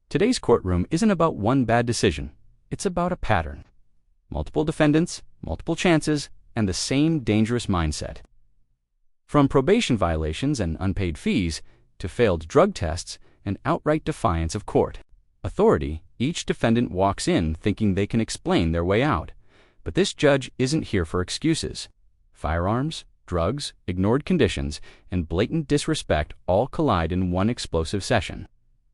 Today's courtroom isn't about one bad decision. It's about a pattern. Multiple defendants, multiple chances, and the same dangerous mindset. From probation violations and unpaid fees to failed drug tests and outright defiance of court authority, each defendant walks in thinking they can explain their way out. But this judge isn't here for excuses. Firearms, drugs, ignored conditions, and blatant disrespect all collide in one explosive session.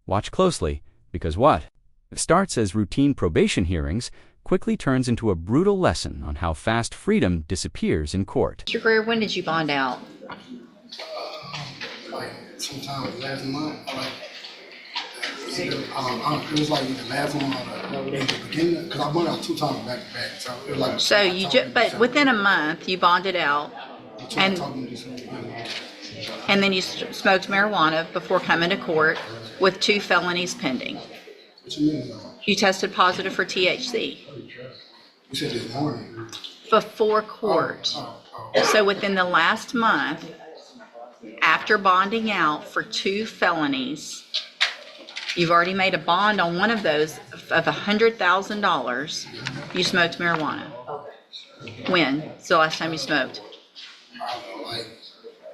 Watch closely, because what starts as routine probation hearings quickly turns into a brutal lesson on how fast freedom disappears in court. Mr. Greer, when did you bond out? Like sometime last month, it was like the last one or the beginning, because I bonded out 2 times back to back. So it was like. So you but within a month you bonded out, and then you smoked marijuana before coming to court with 2 felonies pending. What you mean? You tested positive for THC. You said this morning. Before court. So within the last month, after bonding out for 2 felonies, you've already made a bond on one of those of $100,000. You smoked marijuana. When? It's the last time you smoked? Like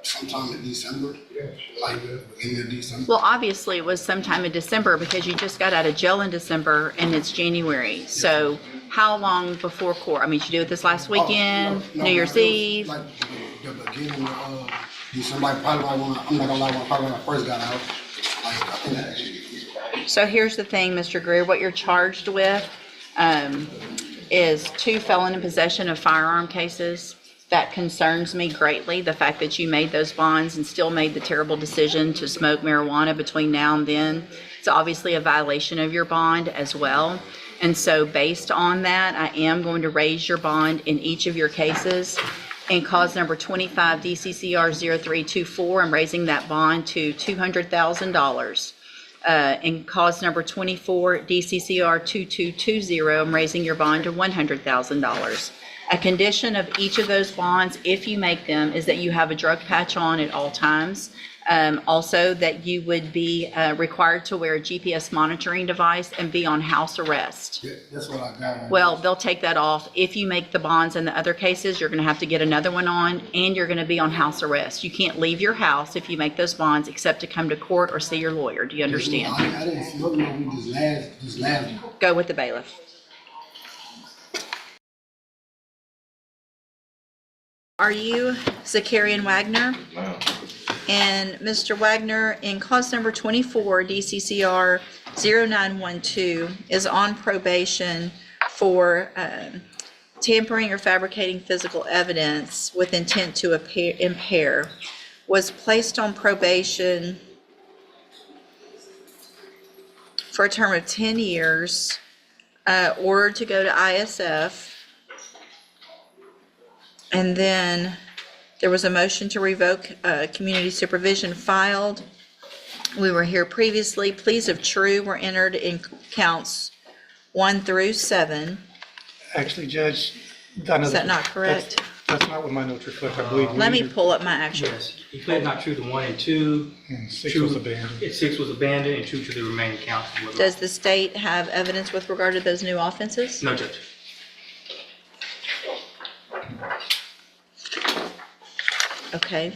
sometime in December, like beginning of December. Well, obviously it was sometime in December because you just got out of jail in December and it's January. So how long before court? I mean, did you do it this last weekend, No, New Year's Eve? Like the beginning of December, like probably I'm not gonna lie, probably when I first got out. Like I think that. So here's the thing, Mr. Greer, what you're charged with is 2 felon in possession of firearm cases. That concerns me greatly, the fact that you made those bonds and still made the terrible decision to smoke marijuana between now and then. It's obviously a violation of your bond as well. And so based on that, I am going to raise your bond in each of your cases. In cause number 25 DCCR 0324, I'm raising that bond to $200,000. In cause number 24 DCCR 2220, I'm raising your bond to $100,000. A condition of each of those bonds, if you make them, is that you have a drug patch on at all times. Also, that you would be required to wear a GPS monitoring device and be on house arrest. Yeah, that's what I got. Well, they'll take that off. If you make the bonds in the other cases, you're going to have to get another one on, and you're going to be on house arrest. You can't leave your house if you make those bonds except to come to court or see your lawyer. Do you understand? I didn't smoke no weed this last. Go with the bailiff. Are you Zakarian Wagner? No. And Mr. Wagner, in cause number 24, DCCR 0912, is on probation for tampering or fabricating physical evidence with intent to impair. Was placed on probation for a term of 10 years, ordered to go to ISF. And then there was a motion to revoke community supervision filed. We were here previously. Pleas of true were entered in counts 1 through 7. Actually, Judge, I know Is that not correct? That's not what my notes reflect, I believe. Let me pull up my actual. Yes, he pled not true to 1 and 2. And 6 was abandoned. 6 was abandoned, and 2 to the remaining counts. Does the state have evidence with regard to those new offenses? No, Judge. Okay.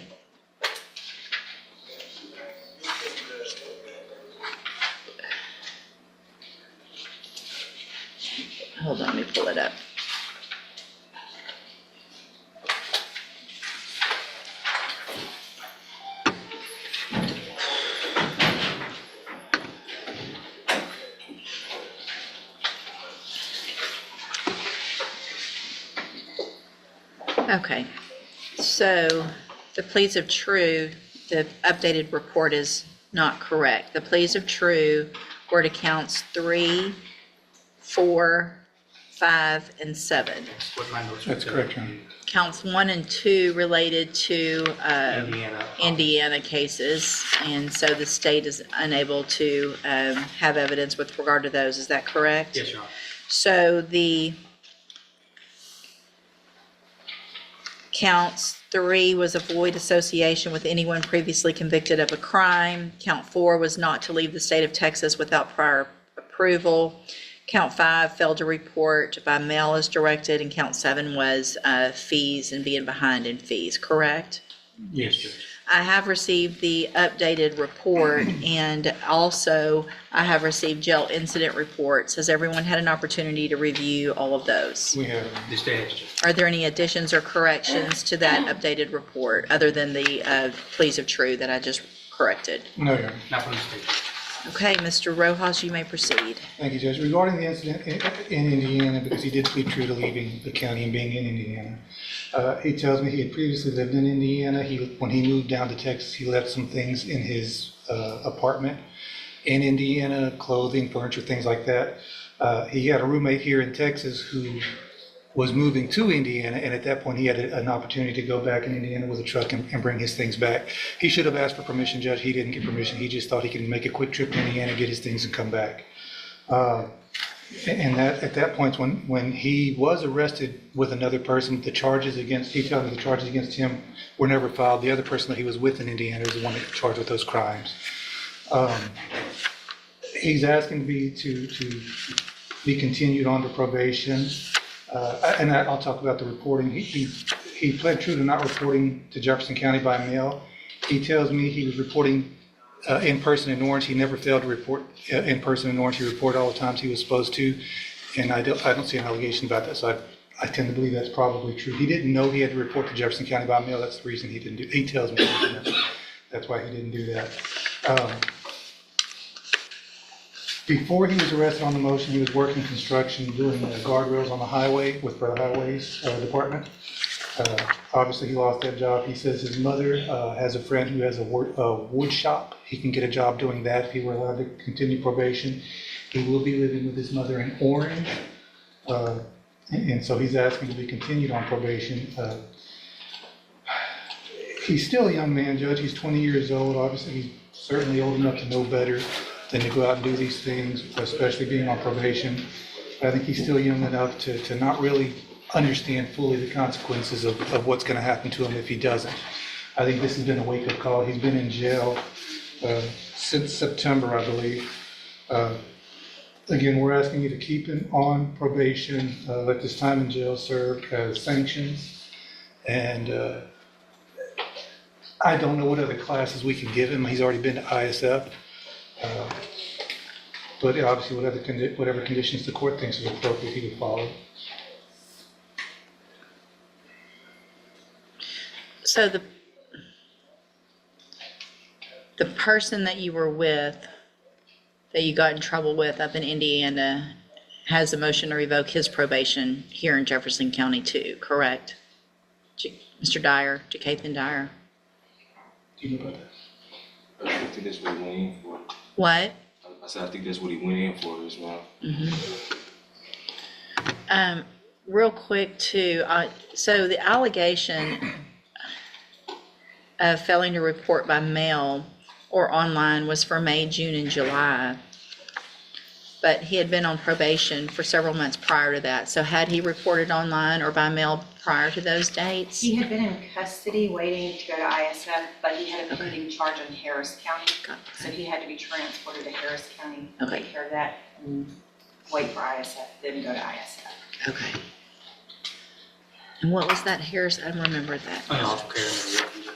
Hold on, let me pull it up. Okay, so the pleas of true, the updated report is not correct. The pleas of true were to counts 3, 4, 5, and 7. That's what my notes That's reflect. correct, Your Honor. Counts 1 and 2 related to Indiana. Indiana cases, and so the state is unable to have evidence with regard to those. Is that correct? Yes, Your Honor. So the counts 3 was avoid association with anyone previously convicted of a crime. Count 4 was not to leave the state of Texas without prior approval. Count 5 failed to report by mail as directed, and count 7 was fees and being behind in fees, correct? Yes, Judge. I have received the updated report, and also I have received jail incident reports. Has everyone had an opportunity to review all of those? We have, The state has, Judge. Are there any additions or corrections to that updated report, other than the pleas of true that I just corrected? no, Your Honor. Not from the state. Okay, Mr. Rojas, you may proceed. Thank you, Judge. Regarding the incident in Indiana, because he did plead true to leaving the county and being in Indiana, he tells me he had previously lived in Indiana. When he moved down to Texas, he left some things in his apartment in Indiana, clothing, furniture, things like that. He had a roommate here in Texas who was moving to Indiana, and at that point he had an opportunity to go back in Indiana with a truck and bring his things back. He should have asked for permission, Judge. He didn't get permission. He just thought he could make a quick trip to Indiana, get his things, and come back. And that at that point, when he was arrested with another person, he told me the charges against him were never filed. The other person that he was with in Indiana is the one that was charged with those crimes. He's asking to be continued on to probation. And I'll talk about the reporting. He pled true to not reporting to Jefferson County by mail. He tells me he was reporting in person in Orange. He never failed to report in person in Orange. He reported all the times he was supposed to, and I don't see an allegation about that. So I tend to believe that's probably true. He didn't know he had to report to Jefferson County by mail. That's the reason he didn't do. He tells me that's why he didn't do that. Before he was arrested on the motion, he was working construction, doing guardrails on the highway for the highways department. Obviously, he lost that job. He says his mother has a friend who has a wood shop. He can get a job doing that if he were allowed to continue probation. He will be living with his mother in Orange. And so he's asking to be continued on probation. He's still a young man, Judge. He's 20 years old. Obviously, he's certainly old enough to know better than to go out and do these things, especially being on probation. But I think he's still young enough to not really understand fully the consequences of what's going to happen to him if he doesn't. I think this has been a wake-up call. He's been in jail since September, I believe. Again, we're asking you to keep him on probation, let this time in jail serve as sanctions. And I don't know what other classes we can give him. He's already been to ISF. But obviously, whatever conditions the court thinks is appropriate, he would follow. So the person that you were with, that you got in trouble with up in Indiana, has a motion to revoke his probation here in Jefferson County too, correct? Mr. Dyer, Jacathan Dyer? Do you know about that? I think that's what he went in for. What? I said, I think that's what he went in for as well. Real quick too, so the allegation of failing to report by mail or online was for May, June, and July. But he had been on probation for several months prior to that. So had he reported online or by mail prior to those dates? He had been in custody waiting to go to ISF, but he had a pleading charge in Harris County. So he had to be transported to Harris County, Okay. take care of that, and wait for ISF, then go to ISF. Okay. And what was that, Harris? I don't remember that. Unlawful carrying of weapons.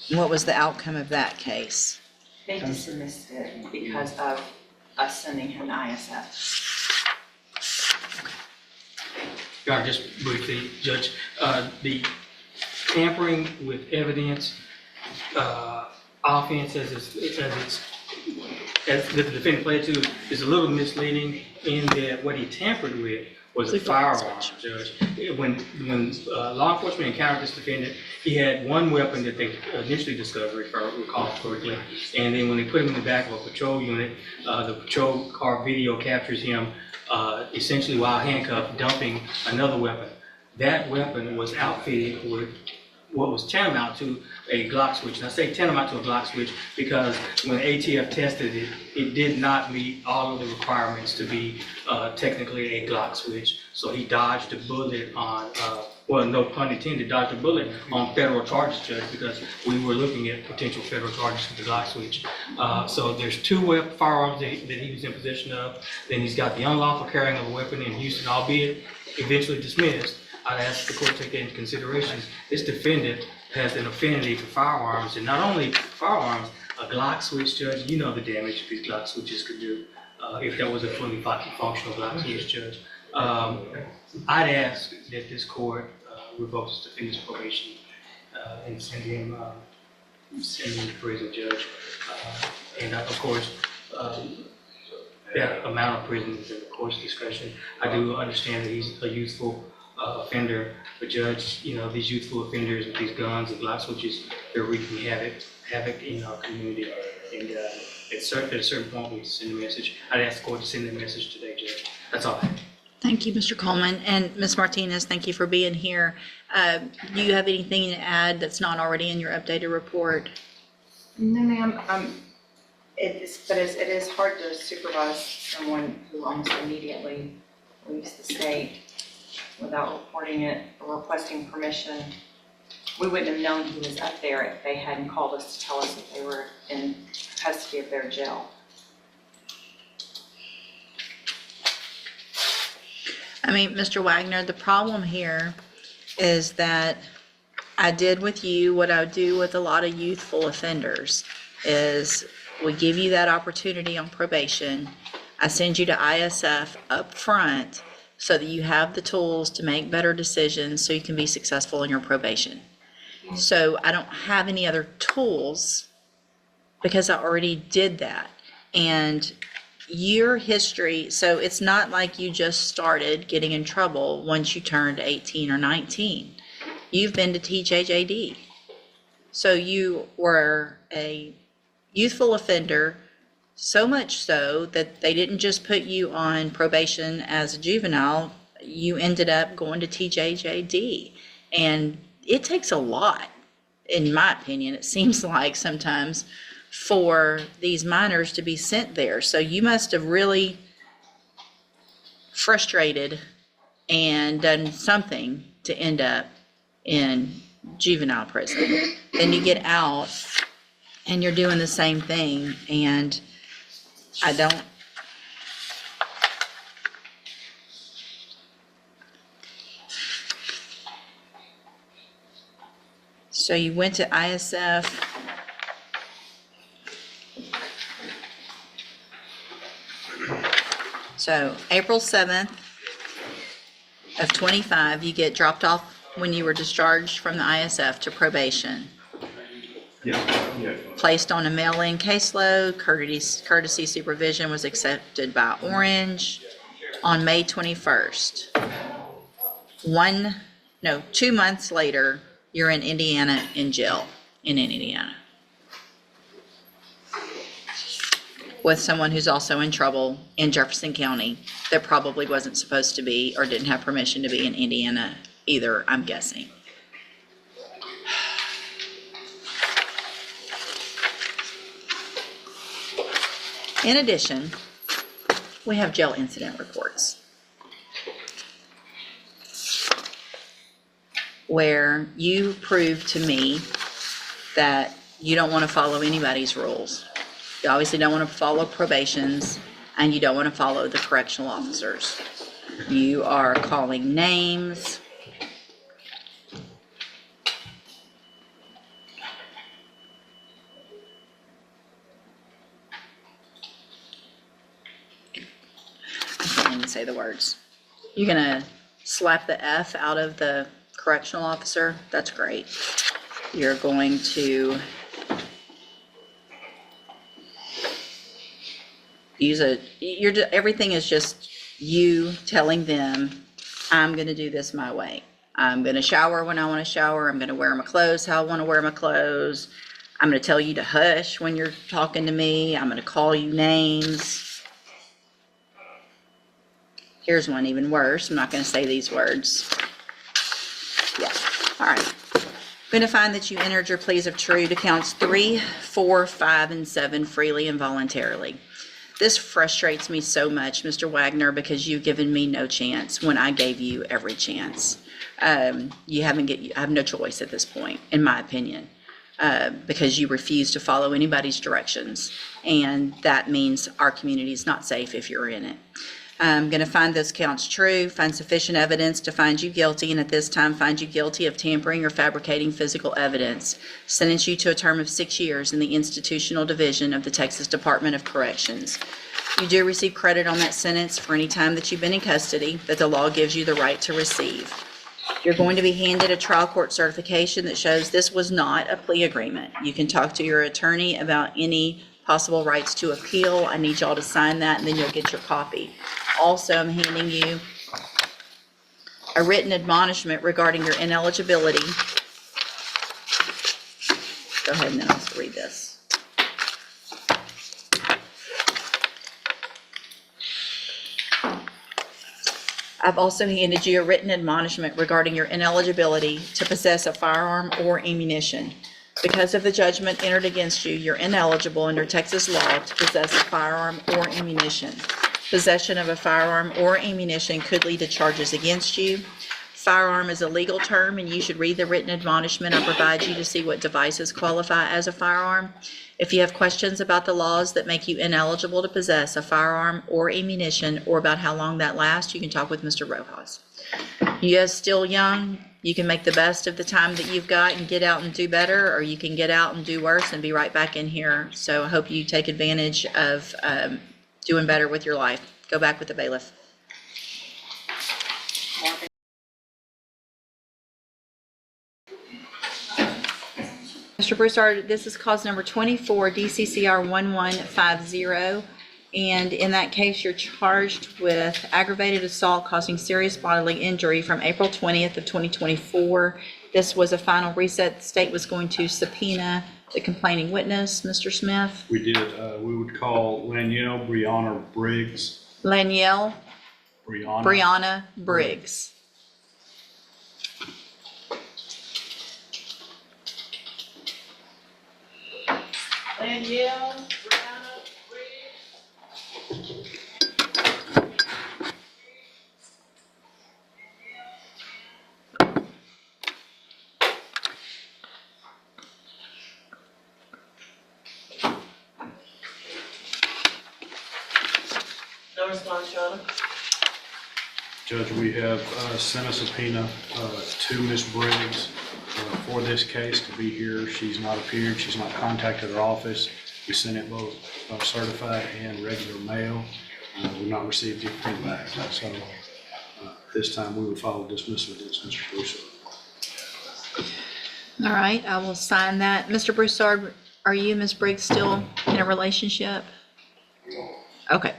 And what was the outcome of that case? They dismissed it because of us sending him to ISF. Your Honor, just briefly, Judge, the tampering with evidence offense as the defendant pled to is a little misleading in that what he tampered with was a firearm, Judge. When law enforcement encountered this defendant, he had one weapon that they initially discovered, if I recall correctly, and then when they put him in the back of a patrol unit, the patrol car video captures him essentially while handcuffed, dumping another weapon. That weapon was outfitted what was tantamount to a Glock switch. And I say tantamount to a Glock switch because when ATF tested it, it did not meet all of the requirements to be technically a Glock switch. So he dodged a bullet on, well, no pun intended, dodged a bullet on federal charges, Judge, because we were looking at potential federal charges for the Glock switch. So there's two firearms that he was in possession of. Then he's got the unlawful carrying of a weapon in Houston, albeit eventually dismissed. I'd ask the court to take into consideration this defendant has an affinity for firearms, and not only firearms, a Glock switch, Judge, you know the damage these Glock switches could do if that was a fully functional Glock switch, Judge. I'd ask that this court revokes the defendant's probation and send him to prison, Judge. And of course, that amount of prison is at the court's discretion. I do understand that he's a youthful offender, but Judge, you know, these youthful offenders with these guns and Glock switches, they're wreaking havoc in our community. And at a certain point, we send a message. I'd ask the court to send a message today, Judge. That's all I have. Thank you, Mr. Coleman. And Ms. Martinez, thank you for being here. Do you have anything to add that's not already in your updated report? No, ma'am. It is hard to supervise someone who almost immediately leaves the state without reporting it or requesting permission. We wouldn't have known he was up there if they hadn't called us to tell us that they were in custody of their jail. I mean, Mr. Wagner, the problem here is that I did with you what I do with a lot of youthful offenders, is we give you that opportunity on probation. I send you to ISF up front so that you have the tools to make better decisions so you can be successful in your probation. So I don't have any other tools because I already did that. And your history, so it's not like you just started getting in trouble once you turned 18 or 19. You've been to TJJD. So you were a youthful offender, so much so that they didn't just put you on probation as a juvenile, you ended up going to TJJD. And it takes a lot, in my opinion, it seems like sometimes, for these minors to be sent there. So you must have really frustrated and done something to end up in juvenile prison. Then you get out and you're doing the same thing, and I don't. So you went to ISF. So April 7th of 25, you get dropped off when you were discharged from the ISF to probation. Placed on a mail-in caseload, courtesy supervision was accepted by Orange on May 21st. 2 months later, you're in Indiana in jail in Indiana with someone who's also in trouble in Jefferson County that probably wasn't supposed to be or didn't have permission to be in Indiana either, I'm guessing. In addition, we have jail incident reports where you prove to me that you don't want to follow anybody's rules. You obviously don't want to follow probations, and you don't want to follow the correctional officers. You are calling names. I can't even say the words. You're gonna slap the F out of the correctional officer. That's great. You're going to everything is just you telling them, I'm going to do this my way. I'm going to shower when I want to shower. I'm going to wear my clothes how I want to wear my clothes. I'm going to tell you to hush when you're talking to me. I'm going to call you names. Here's one even worse. I'm not going to say these words. Yeah. All right. I'm going to find that you entered your pleas of true to counts 3, 4, 5, and 7 freely and voluntarily. This frustrates me so much, Mr. Wagner, because you've given me no chance when I gave you every chance. You have no choice at this point, in my opinion, because you refuse to follow anybody's directions, and that means our community is not safe if you're in it. I'm going to find those counts true, find sufficient evidence to find you guilty, and at this time find you guilty of tampering or fabricating physical evidence. Sentence you to a term of 6 years in the Institutional Division of the Texas Department of Corrections. You do receive credit on that sentence for any time that you've been in custody that the law gives you the right to receive. You're going to be handed a trial court certification that shows this was not a plea agreement. You can talk to your attorney about any possible rights to appeal. I need y'all to sign that, and then you'll get your copy. Also, I'm handing you a written admonishment regarding your ineligibility. Go ahead and then I'll read this. I've also handed you a written admonishment regarding your ineligibility to possess a firearm or ammunition. Because of the judgment entered against you, you're ineligible under Texas law to possess a firearm or ammunition. Possession of a firearm or ammunition could lead to charges against you. Firearm is a legal term, and you should read the written admonishment I provide you to see what devices qualify as a firearm. If you have questions about the laws that make you ineligible to possess a firearm or ammunition, or about how long that lasts, you can talk with Mr. Rojas. You guys still young. You can make the best of the time that you've got and get out and do better, or you can get out and do worse and be right back in here. So I hope you take advantage of doing better with your life. Go back with the bailiff. Mr. Broussard, this is cause number 24, DCCR 1150. And in that case, you're charged with aggravated assault causing serious bodily injury from April 20th of 2024. This was a final reset. The state was going to subpoena the complaining witness, Mr. Smith. We did. We would call Lanielle Brianna Briggs. Lanielle Brianna. Brianna Briggs. Danielle. No response, Your Honor. Judge, we have sent a subpoena to Ms. Briggs for this case to be here. She's not appeared. She's not contacted our office. We sent it both certified and regular mail. We've not received anything back. So this time we will file dismissal against Mr. Broussard. All right, I will sign that. Mr. Broussard, are you and Ms. Briggs still in a relationship? Okay.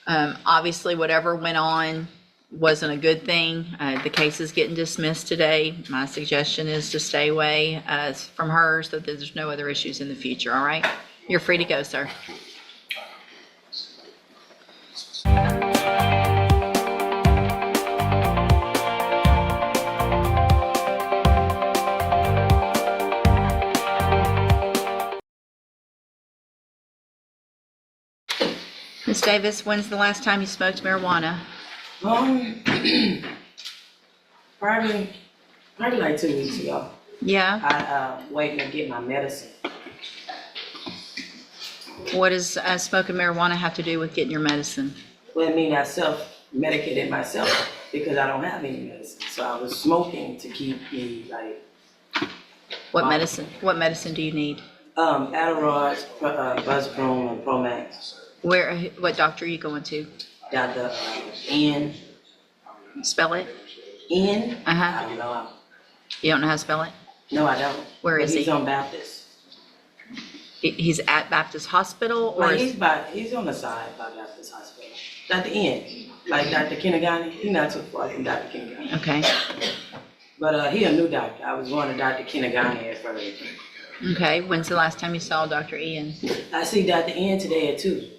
Obviously, whatever went on wasn't a good thing. The case is getting dismissed today. My suggestion is to stay away from her so that there's no other issues in the future, all right? You're free to go, sir. Ms. Davis, when's the last time you smoked marijuana? Probably like 2 weeks ago. Yeah? I waiting to get my medicine. What does smoking marijuana have to do with getting your medicine? Well, I mean, I self-medicated myself because I don't have any medicine. So I was smoking to keep me like. What medicine? What medicine do you need? Adderall, Buzzprone, and Promax. What doctor are you going to? Dr. N. Spell it. N? Uh-huh. I don't know. You don't know how to spell it? No, I don't. Where is he? He's on Baptist. He's at Baptist Hospital, or Well, he's on the side by Baptist Hospital. Dr. N, like Dr. Kinagani. He's not too far from Dr. Kinagani. Okay. But he a new doctor. I was going to Dr. Kinagani at first. Okay. When's the last time you saw Dr. Ian? I see Dr. N today at 2.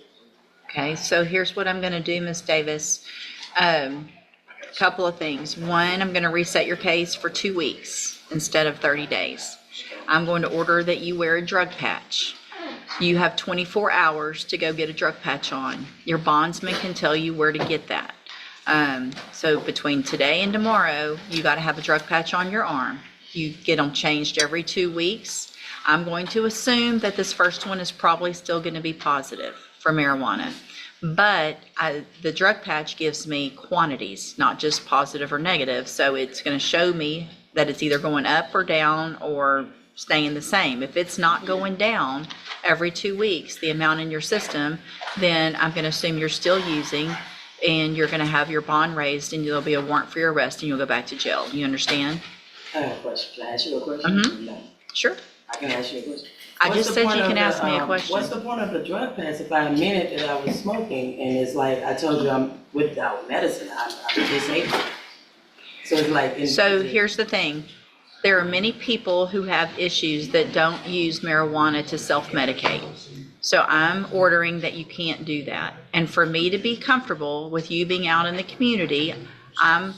Okay. So here's what I'm going to do, Ms. Davis. Couple of things. One, I'm going to reset your case for 2 weeks. instead of 30 days. I'm going to order that you wear a drug patch. You have 24 hours to go get a drug patch on. Your bondsman can tell you where to get that. So between today and tomorrow, you got to have a drug patch on your arm. You get them changed every 2 weeks. I'm going to assume that this first one is probably still going to be positive for marijuana. But the drug patch gives me quantities, not just positive or negative. So it's going to show me that it's either going up or down or staying the same. If it's not going down every 2 weeks, the amount in your system, then I'm going to assume you're still using, and you're going to have your bond raised, and there'll be a warrant for your arrest, and you'll go back to jail. You understand? I have a question. Can I ask you a question? Mm-hmm. No. Sure. I can ask you a question. I What's just the said point you of can the, ask me a question. What's the point of the drug pass if I admitted that I was smoking and it's like, I told you I'm without medicine, I'm disabled. So it's like. So here's the thing. There are many people who have issues that don't use marijuana to self-medicate. So I'm ordering that you can't do that. And for me to be comfortable with you being out in the community, I'm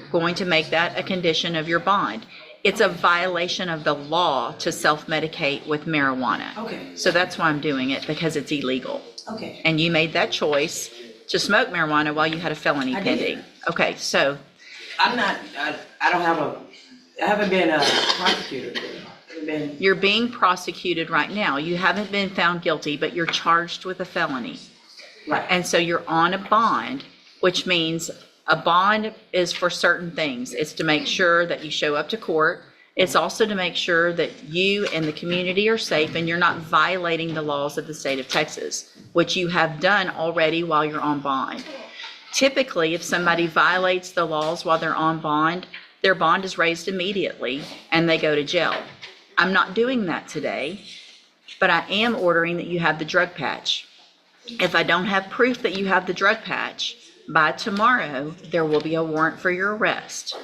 going to make that a condition of your bond. It's a violation of the law to self-medicate with marijuana. Okay. So that's why I'm doing it, because it's illegal. Okay. And you made that choice to smoke marijuana while you had a felony I pending. did. Okay, so I'm not, I don't have I haven't been prosecuted. you're being prosecuted right now. You haven't been found guilty, but you're charged with a felony. Right. And so you're on a bond, which means a bond is for certain things. It's to make sure that you show up to court. It's also to make sure that you and the community are safe and you're not violating the laws of the state of Texas, which you have done already while you're on bond. Typically, if somebody violates the laws while they're on bond, their bond is raised immediately and they go to jail. I'm not doing that today, but I am ordering that you have the drug patch. If I don't have proof that you have the drug patch, by tomorrow, there will be a warrant for your arrest.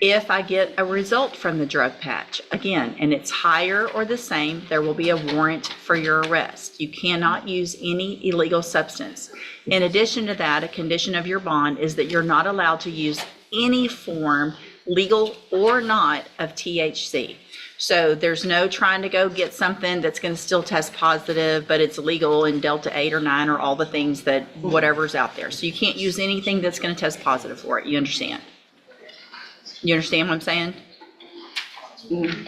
If I get a result from the drug patch, again, and it's higher or the same, there will be a warrant for your arrest. You cannot use any illegal substance. In addition to that, a condition of your bond is that you're not allowed to use any form, legal or not, of THC. So there's no trying to go get something that's going to still test positive, but it's legal in Delta 8 or 9 or all the things that whatever's out there. So you can't use anything that's going to test positive for it. You understand? You understand what I'm saying?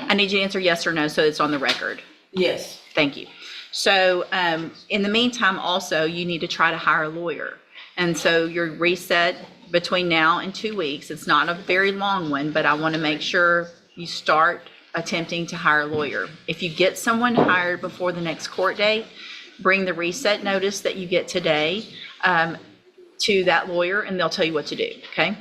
I need you to answer yes or no so it's on the record. Yes. Thank you. So in the meantime, also, you need to try to hire a lawyer. And so your reset between now and 2 weeks, it's not a very long one, but I want to make sure you start attempting to hire a lawyer. If you get someone hired before the next court date, bring the reset notice that you get today to that lawyer and they'll tell you what to do, okay?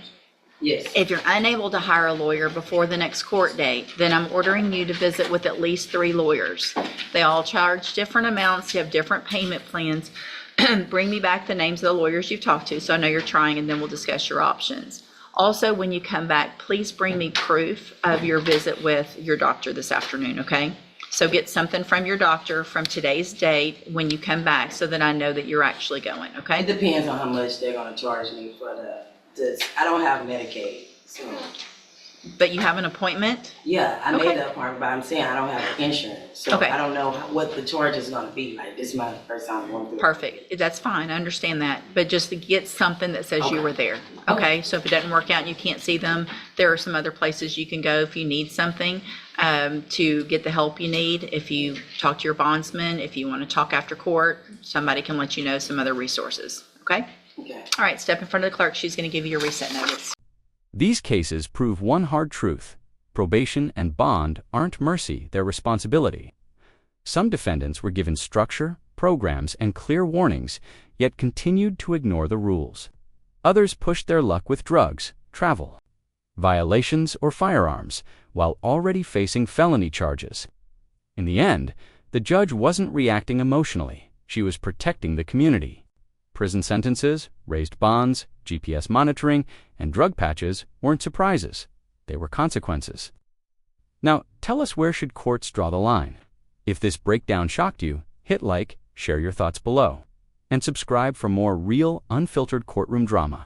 Yes. If you're unable to hire a lawyer before the next court date, then I'm ordering you to visit with at least 3 lawyers. They all charge different amounts, you have different payment plans. Bring me back the names of the lawyers you've talked to so I know you're trying, and then we'll discuss your options. Also, when you come back, please bring me proof of your visit with your doctor this afternoon, okay? So get something from your doctor from today's date when you come back so that I know that you're actually going, It okay? depends on how much they're gonna charge me for this. I don't have Medicaid, so, But you have an appointment? yeah, I Okay. made that part, but I'm saying I don't have insurance. So Okay. I don't know what the charge is gonna be like. This is my first time going through it. Perfect. That's fine. I understand that. But just to get something that says you Okay. were there. Okay? So if it doesn't work out and you can't see them, there are some other places you can go if you need something to get the help you need. If you talk to your bondsman, if you want to talk after court, somebody can let you know some other resources. Okay? Okay. All right. Step in front of the clerk. She's going to give you your reset notice. These cases prove one hard truth. Probation and bond aren't mercy, they're responsibility. Some defendants were given structure, programs, and clear warnings, yet continued to ignore the rules. Others pushed their luck with drugs, travel, violations, or firearms, while already facing felony charges. In the end, the judge wasn't reacting emotionally. She was protecting the community. Prison sentences, raised bonds, GPS monitoring, and drug patches weren't surprises. They were consequences. Now, tell us, where should courts draw the line? If this breakdown shocked you, hit like, share your thoughts below, and subscribe for more real, unfiltered courtroom drama.